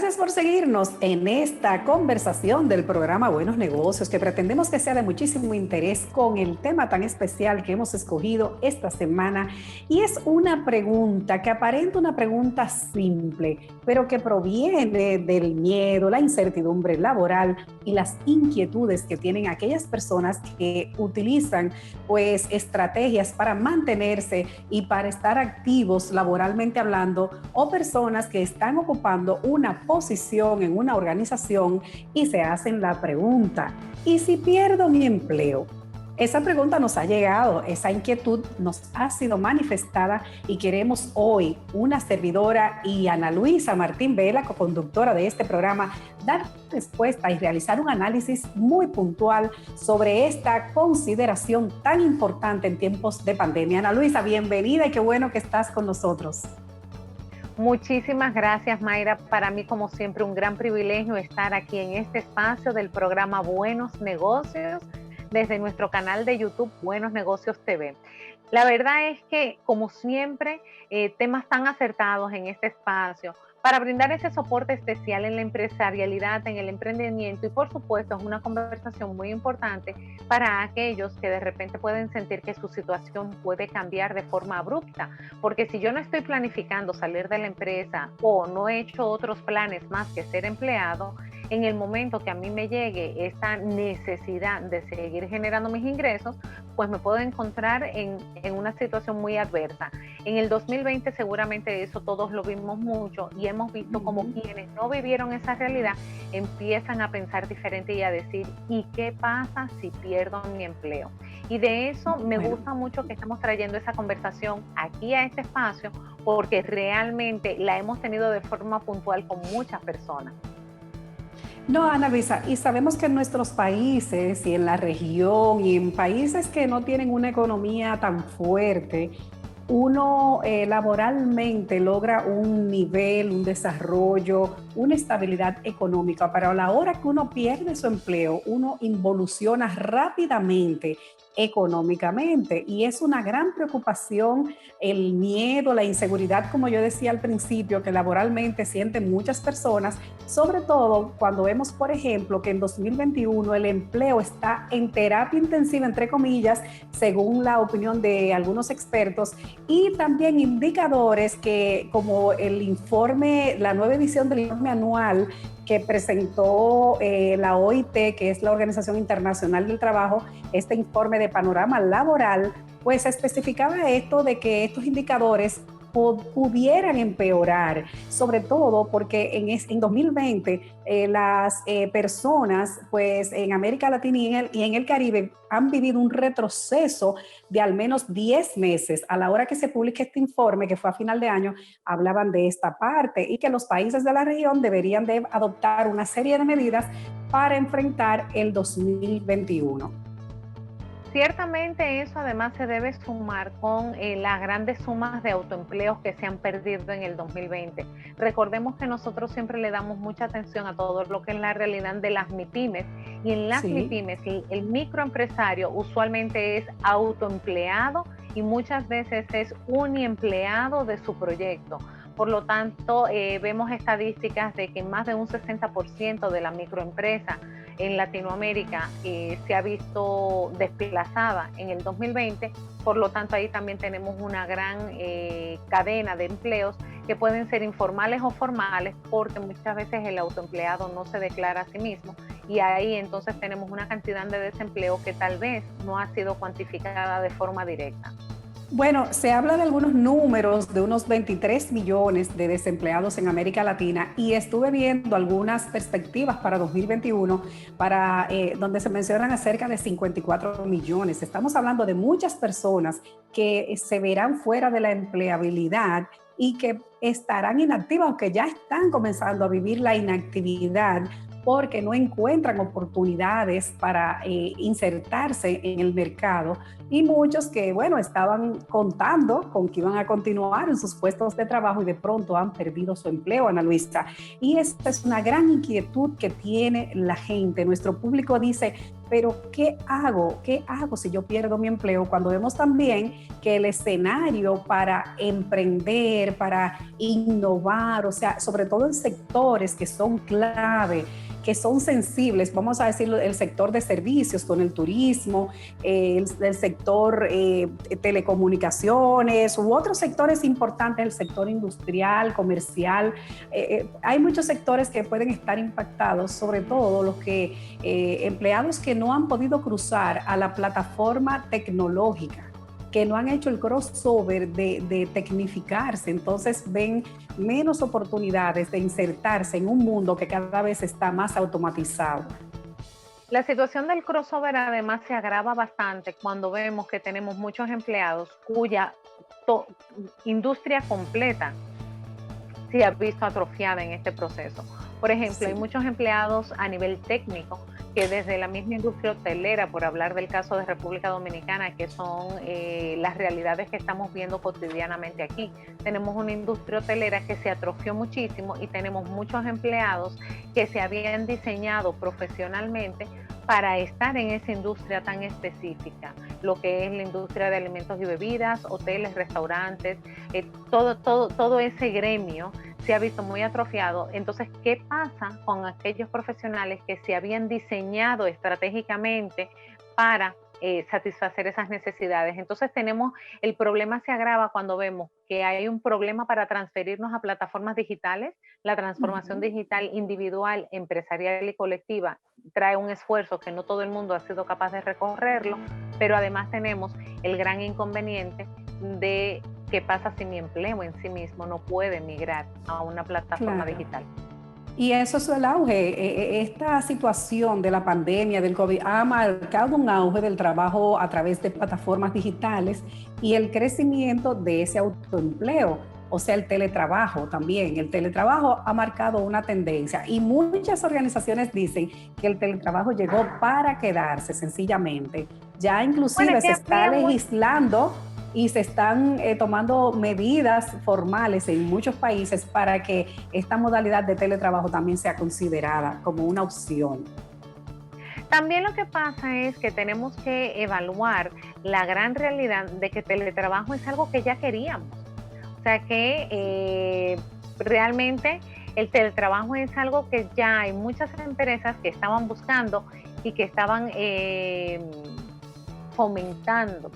Gracias por seguirnos en esta conversación del programa Buenos Negocios, que pretendemos que sea de muchísimo interés con el tema tan especial que hemos escogido esta semana. Y es una pregunta que aparenta una pregunta simple, pero que proviene del miedo, la incertidumbre laboral y las inquietudes que tienen aquellas personas que utilizan pues estrategias para mantenerse y para estar activos laboralmente hablando, o personas que están ocupando una posición en una organización y se hacen la pregunta: ¿y si pierdo mi empleo? Esa pregunta nos ha llegado, esa inquietud nos ha sido manifestada y queremos hoy, una servidora y Ana Luisa Martín Vela, coconductora de este programa, dar respuesta y realizar un análisis muy puntual sobre esta consideración tan importante en tiempos de pandemia. Ana Luisa, bienvenida y qué bueno que estás con nosotros. Muchísimas gracias, Mayra. Para mí, como siempre, un gran privilegio estar aquí en este espacio del programa Buenos Negocios, desde nuestro canal de YouTube Buenos Negocios TV. La verdad es que, como siempre, temas tan acertados en este espacio para brindar ese soporte especial en la empresarialidad, en el emprendimiento, y por supuesto es una conversación muy importante para aquellos que de repente pueden sentir que su situación puede cambiar de forma abrupta, porque si yo no estoy planificando salir de la empresa o no he hecho otros planes más que ser empleado, en el momento que a mí me llegue esta necesidad de seguir generando mis ingresos, pues me puedo encontrar en una situación muy adversa. En el 2020 seguramente eso todos lo vimos mucho y hemos visto como quienes no vivieron esa realidad empiezan a pensar diferente y a decir: ¿y qué pasa si pierdo mi empleo? Y de eso me gusta mucho que estamos trayendo esa conversación aquí a este espacio, porque realmente la hemos tenido de forma puntual con muchas personas. No, Ana Luisa, y sabemos que en nuestros países y en la región y en países que no tienen una economía tan fuerte, uno laboralmente logra un nivel, un desarrollo, una estabilidad económica, pero a la hora que uno pierde su empleo, uno involuciona rápidamente económicamente, y es una gran preocupación el miedo, la inseguridad, como yo decía al principio, que laboralmente sienten muchas personas, sobre todo cuando vemos, por ejemplo, que en 2021 el empleo está en terapia intensiva, entre comillas, según la opinión de algunos expertos, y también indicadores que, como el informe, la nueva edición del informe anual que presentó la OIT, que es la Organización Internacional del Trabajo, este informe de panorama laboral, pues especificaba esto de que estos indicadores pudieran empeorar, sobre todo porque en 2020 las personas pues en América Latina y en el Caribe han vivido un retroceso de al menos 10 meses. A la hora que se publique este informe, que fue a final de año, hablaban de esta parte y que los países de la región deberían de adoptar una serie de medidas para enfrentar el 2021. Ciertamente eso además se debe sumar con las grandes sumas de autoempleos que se han perdido en el 2020. Recordemos que nosotros siempre le damos mucha atención a todo lo que es la realidad de las MIPYMES, y en las MIPYMES el microempresario usualmente es autoempleado y muchas veces es uniempleado de su proyecto. Por lo tanto, vemos estadísticas de que más de un 60% de la microempresa en Latinoamérica se ha visto desplazada en el 2020, por lo tanto ahí también tenemos una gran cadena de empleos que pueden ser informales o formales, porque muchas veces el autoempleado no se declara a sí mismo, y ahí entonces tenemos una cantidad de desempleo que tal vez no ha sido cuantificada de forma directa. Bueno, se habla de algunos números de unos 23 millones de desempleados en América Latina, y estuve viendo algunas perspectivas para 2021 donde se mencionan a cerca de 54 millones. Estamos hablando de muchas personas que se verán fuera de la empleabilidad y que estarán inactivas o que ya están comenzando a vivir la inactividad porque no encuentran oportunidades para insertarse en el mercado, y muchos que, bueno, estaban contando con que iban a continuar en sus puestos de trabajo y de pronto han perdido su empleo, Ana Luisa. Y esta es una gran inquietud que tiene la gente. Nuestro público dice: pero ¿qué hago? ¿Qué hago si yo pierdo mi empleo? Cuando vemos también que el escenario para emprender, para innovar, o sea, sobre todo en sectores que son clave, que son sensibles, vamos a decir el sector de servicios con el turismo, el sector telecomunicaciones u otros sectores importantes, el sector industrial, comercial. Hay muchos sectores que pueden estar impactados, sobre todo los que empleados que no han podido cruzar a la plataforma tecnológica, que no han hecho el crossover de tecnificarse, entonces ven menos oportunidades de insertarse en un mundo que cada vez está más automatizado. La situación del crossover además se agrava bastante cuando vemos que tenemos muchos empleados cuya industria completa se ha visto atrofiada en este proceso. Por ejemplo, sí, hay muchos empleados a nivel técnico que desde la misma industria hotelera, por hablar del caso de República Dominicana, que son las realidades que estamos viendo cotidianamente aquí. Tenemos una industria hotelera que se atrofió muchísimo y tenemos muchos empleados que se habían diseñado profesionalmente para estar en esa industria tan específica, lo que es la industria de alimentos y bebidas, hoteles, restaurantes, todo ese gremio se ha visto muy atrofiado. Entonces, ¿qué pasa con aquellos profesionales que se habían diseñado estratégicamente para satisfacer esas necesidades? Entonces el problema se agrava cuando vemos que hay un problema para transferirnos a plataformas digitales. La transformación digital individual, empresarial y colectiva trae un esfuerzo que no todo el mundo ha sido capaz de recorrerlo, pero además tenemos el gran inconveniente de qué pasa si mi empleo en sí mismo no puede migrar a una plataforma digital. Y eso es el auge. Esta situación de la pandemia, del COVID, ha marcado un auge del trabajo a través de plataformas digitales y el crecimiento de ese autoempleo, o sea, el teletrabajo también. El teletrabajo ha marcado una tendencia y muchas organizaciones dicen que el teletrabajo llegó para quedarse, sencillamente. Ya inclusive se está legislando y se están tomando medidas formales en muchos países para que esta modalidad de teletrabajo también sea considerada como una opción. También lo que pasa es que tenemos que evaluar la gran realidad de que teletrabajo es algo que ya queríamos. O sea que realmente el teletrabajo es algo que ya hay muchas empresas que estaban buscando y que estaban fomentando.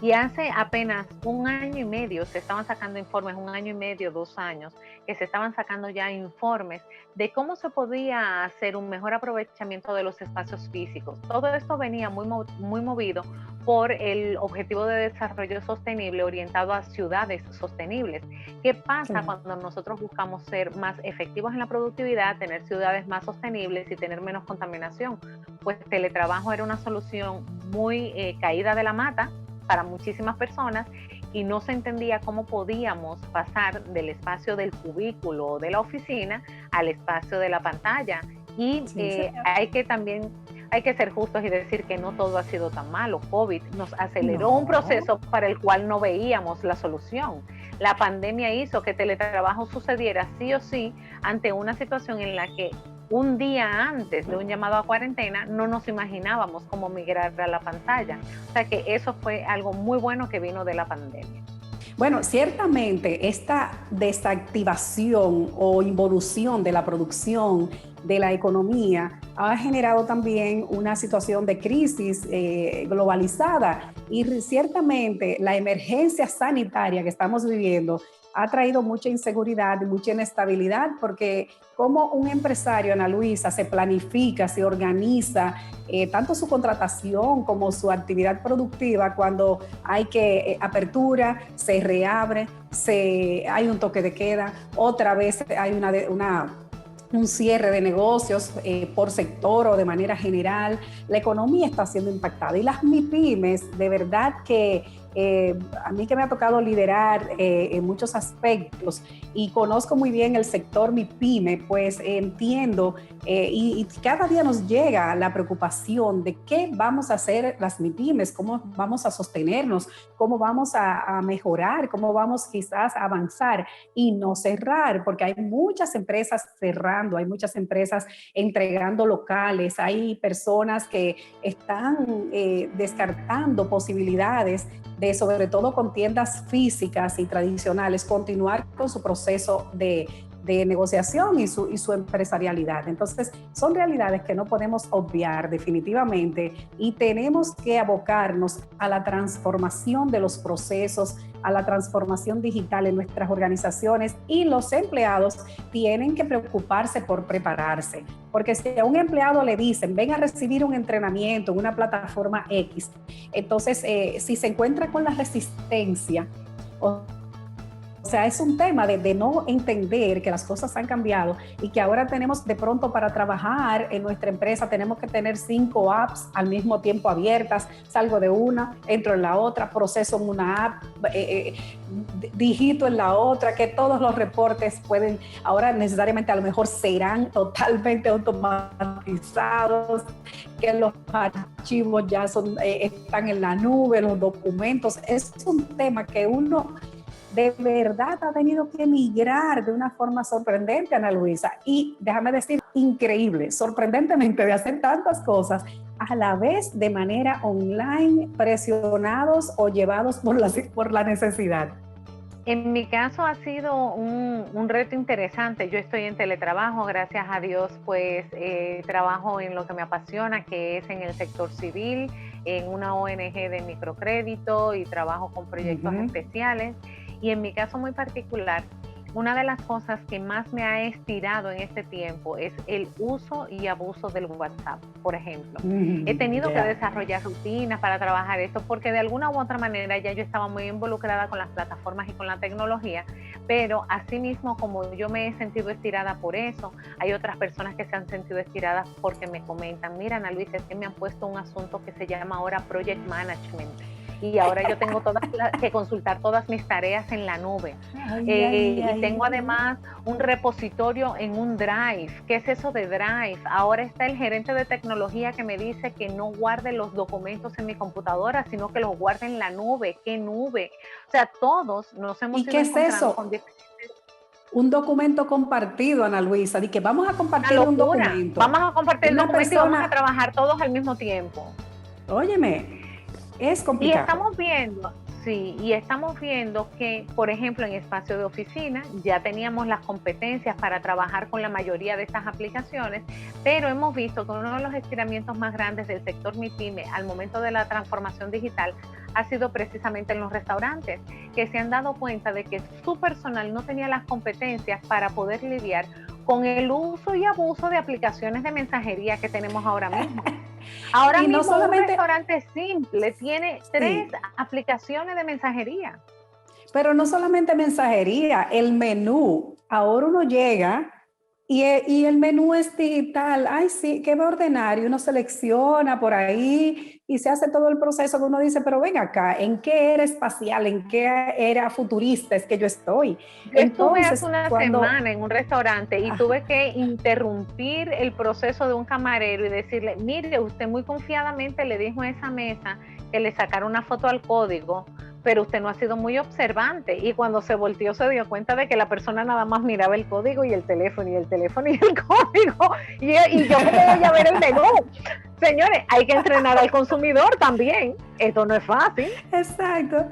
Y hace apenas un año y medio se estaban sacando informes, 1 año y medio, 2 años, que se estaban sacando ya informes de cómo se podía hacer un mejor aprovechamiento de los espacios físicos. Todo esto venía muy movido por el Objetivo de Desarrollo Sostenible orientado a ciudades sostenibles. ¿Qué pasa cuando nosotros buscamos ser más efectivos en la productividad, tener ciudades más sostenibles y tener menos contaminación? Pues teletrabajo era una solución muy caída de la mata para muchísimas personas y no se entendía cómo podíamos pasar del espacio del cubículo o de la oficina al espacio de la pantalla. Y hay que ser justos y decir que no todo ha sido tan malo. COVID nos aceleró un proceso para el cual no veíamos la solución. La pandemia hizo que teletrabajo sucediera sí o sí ante una situación en la que un día antes de un llamado a cuarentena no nos imaginábamos cómo migrar a la pantalla. O sea que eso fue algo muy bueno que vino de la pandemia. Bueno, ciertamente esta desactivación o involución de la producción de la economía ha generado también una situación de crisis globalizada y ciertamente la emergencia sanitaria que estamos viviendo ha traído mucha inseguridad y mucha inestabilidad porque como un empresario, Ana Luisa, se planifica, se organiza tanto su contratación como su actividad productiva cuando hay que apertura, se reabre, hay un toque de queda, otra vez hay un cierre de negocios por sector o de manera general. La economía está siendo impactada y las MIPYMES, de verdad que a mí que me ha tocado liderar en muchos aspectos y conozco muy bien el sector MIPYME, pues entiendo y cada día nos llega la preocupación de qué vamos a hacer las MIPYMES, cómo vamos a sostenernos, cómo vamos a mejorar, cómo vamos quizás a avanzar y no cerrar, porque hay muchas empresas cerrando, hay muchas empresas entregando locales, hay personas que están descartando posibilidades de sobre todo con tiendas físicas y tradicionales, continuar con su proceso de negociación y su empresarialidad. Entonces, son realidades que no podemos obviar definitivamente y tenemos que abocarnos a la transformación de los procesos, a la transformación digital en nuestras organizaciones, y los empleados tienen que preocuparse por prepararse, porque si a un empleado le dicen ven a recibir un entrenamiento en una plataforma X, entonces si se encuentra con la resistencia, o sea, es un tema de no entender que las cosas han cambiado y que ahora tenemos de pronto para trabajar en nuestra empresa, tenemos que tener 5 apps al mismo tiempo abiertas, salgo de una, entro en la otra, proceso en una app, digito en la otra, que todos los reportes pueden, ahora necesariamente a lo mejor serán totalmente automatizados, que los archivos ya están en la nube, los documentos. Es un tema que uno de verdad ha tenido que migrar de una forma sorprendente, Ana Luisa, y déjame decir, increíble, sorprendentemente, de hacer tantas cosas a la vez de manera online, presionados o llevados por la necesidad. En mi caso ha sido un reto interesante. Yo estoy en teletrabajo, gracias a Dios, pues trabajo en lo que me apasiona, que es en el sector civil, en una ONG de microcrédito, y trabajo con proyectos especiales. Y en mi caso muy particular, una de las cosas que más me ha estirado en este tiempo es el uso y abuso del WhatsApp, por ejemplo. He tenido que desarrollar rutinas para trabajar esto, porque de alguna u otra manera ya yo estaba muy involucrada con las plataformas y con la tecnología, pero asimismo, como yo me he sentido estirada por eso, hay otras personas que se han sentido estiradas porque me comentan, mira, Ana Luisa, es que me han puesto un asunto que se llama ahora Project Management, y ahora yo tengo que consultar todas mis tareas en la nube. Y tengo además un repositorio en un Drive. ¿Qué es eso de Drive? Ahora está el gerente de tecnología que me dice que no guarde los documentos en mi computadora, sino que los guarde en la nube. ¿Qué nube? O sea, todos nos hemos ido encontrando. ¿Y qué es eso? Con un documento compartido, Ana Luisa, de que vamos a compartir un documento. Vamos a compartir el documento y vamos a trabajar todos al mismo tiempo. Óyeme, es complicado. Y estamos viendo que, por ejemplo, en espacio de oficina ya teníamos las competencias para trabajar con la mayoría de estas aplicaciones, pero hemos visto que uno de los estiramientos más grandes del sector MIPYME al momento de la transformación digital ha sido precisamente en los restaurantes, que se han dado cuenta de que su personal no tenía las competencias para poder lidiar con el uso y abuso de aplicaciones de mensajería que tenemos ahora mismo. Ahora mismo un restaurante simple tiene 3 aplicaciones de mensajería. Pero no solamente mensajería, el menú. Ahora uno llega y el menú es digital. Ay, sí, ¿qué va a ordenar? Y uno selecciona por ahí y se hace todo el proceso que uno dice, pero ven acá, ¿en qué era espacial? ¿En qué era futurista es que yo estoy? Yo estuve hace una semana en un restaurante y tuve que interrumpir el proceso de un camarero y decirle, mire, usted muy confiadamente le dijo a esa mesa que le sacara una foto al código, pero usted no ha sido muy observante, y cuando se volteó se dio cuenta de que la persona nada más miraba el código y el teléfono y el teléfono y el código, y yo me voy a ver el menú. Señores, hay que entrenar al consumidor también, esto no es fácil. Exacto.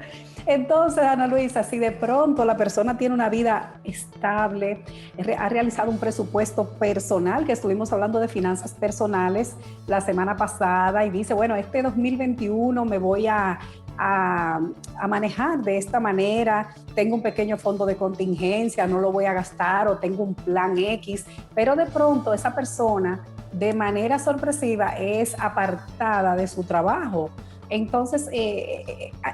Entonces, Ana Luisa, si de pronto la persona tiene una vida estable, ha realizado un presupuesto personal, que estuvimos hablando de finanzas personales la semana pasada, y dice, bueno, este 2021 me voy a manejar de esta manera, tengo un pequeño fondo de contingencia, no lo voy a gastar, o tengo un plan X, pero de pronto esa persona de manera sorpresiva es apartada de su trabajo. Entonces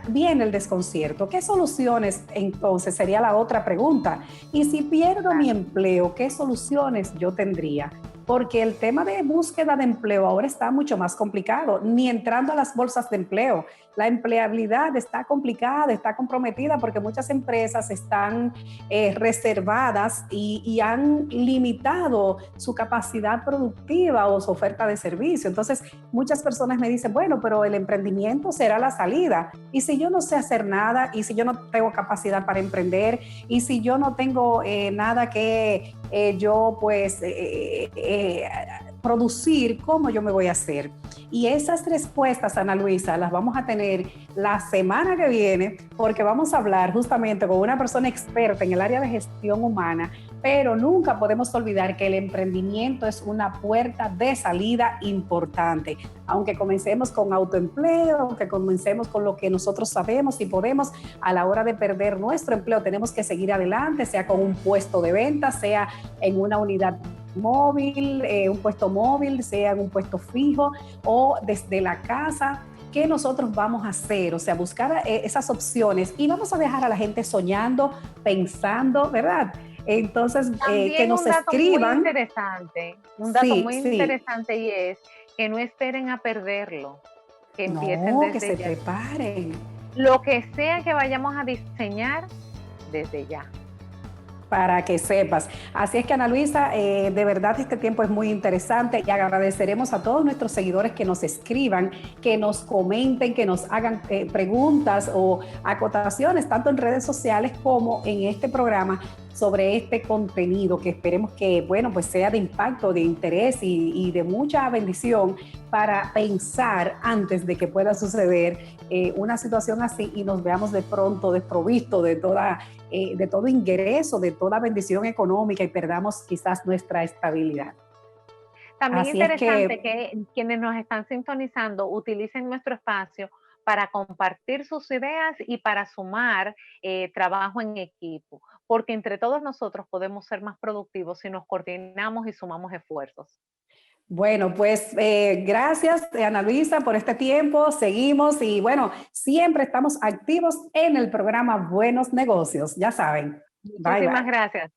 viene el desconcierto. ¿Qué soluciones entonces? Sería la otra pregunta. Y si pierdo mi empleo, ¿qué soluciones yo tendría? Porque el tema de búsqueda de empleo ahora está mucho más complicado, ni entrando a las bolsas de empleo. La empleabilidad está complicada, está comprometida, porque muchas empresas están reservadas y han limitado su capacidad productiva o su oferta de servicio. Entonces, muchas personas me dicen, bueno, pero el emprendimiento será la salida. Y si yo no sé hacer nada, y si yo no tengo capacidad para emprender, y si yo no tengo nada que yo pues producir, ¿cómo yo me voy a hacer? Y esas respuestas, Ana Luisa, las vamos a tener la semana que viene, porque vamos a hablar justamente con una persona experta en el área de gestión humana, pero nunca podemos olvidar que el emprendimiento es una puerta de salida importante. Aunque comencemos con autoempleo, aunque comencemos con lo que nosotros sabemos y podemos, a la hora de perder nuestro empleo tenemos que seguir adelante, sea con un puesto de venta, sea en una unidad móvil, un puesto móvil, sea en un puesto fijo o desde la casa. ¿Qué nosotros vamos a hacer? O sea, buscar esas opciones y vamos a dejar a la gente soñando, pensando, ¿verdad? Entonces, que nos escriban. Un dato muy interesante y es que no esperen a perderlo, que empiecen desde que se ya. Preparen. Lo que sea que vayamos a diseñar, desde ya. Para que sepas. Así es que, Ana Luisa, de verdad este tiempo es muy interesante y agradeceremos a todos nuestros seguidores que nos escriban, que nos comenten, que nos hagan preguntas o acotaciones, tanto en redes sociales como en este programa, sobre este contenido que esperemos que, bueno, pues sea de impacto, de interés y de mucha bendición para pensar antes de que pueda suceder una situación así y nos veamos de pronto desprovistos de todo ingreso, de toda bendición económica y perdamos quizás nuestra estabilidad. También así interesante que quienes nos están sintonizando utilicen nuestro espacio para compartir sus ideas y para sumar trabajo en equipo, porque entre todos nosotros podemos ser más productivos si nos coordinamos y sumamos esfuerzos. Bueno, pues gracias, Ana Luisa, por este tiempo. Seguimos y bueno, siempre estamos activos en el programa Buenos Negocios, ya saben. Muchísimas gracias.